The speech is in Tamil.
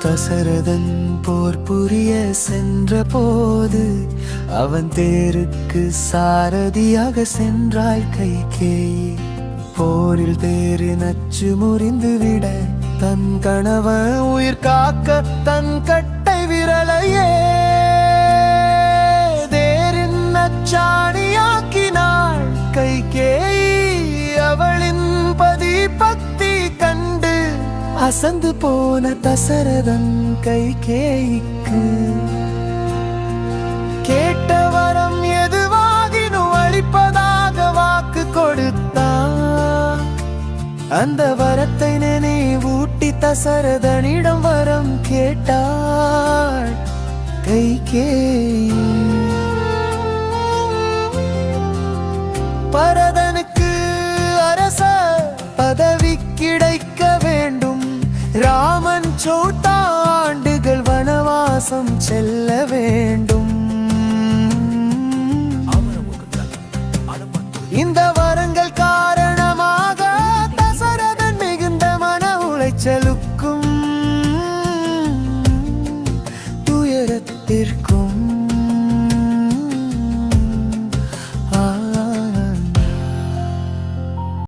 தசரதன் போர் புரிய சென்ற போது அவன் தேருக்கு சாரதியாக சென்றாள் கைகேயி. போரில் தேரு நச்சு முறிந்துவிட தன் கணவன் உயிர் காக்க தன் கட்டை விரலையே தேரின் நச்சாணியாக்கினாள் கைகேயி. அவளின் பதி பக்தி கண்டு அசந்து போன தசரதன் கைகேயிக்கு கேட்ட வரம் எதுவாகினும் அளிப்பதாக வாக்கு கொடுத்தான். அந்த வரத்தை நினைவூட்டி தசரதனிடம் வரம் கேட்டாள் கைகேயி. பரதனுக்கு அரச பதவி கிடைக்க வேண்டும், ராமன் 14 ஆண்டுகள் வனவாசம் செல்ல வேண்டும். இந்த வரங்கள் காரணமாக தசரதன் மிகுந்த மன உளைச்சலுக்கும் துயரத்திற்கும்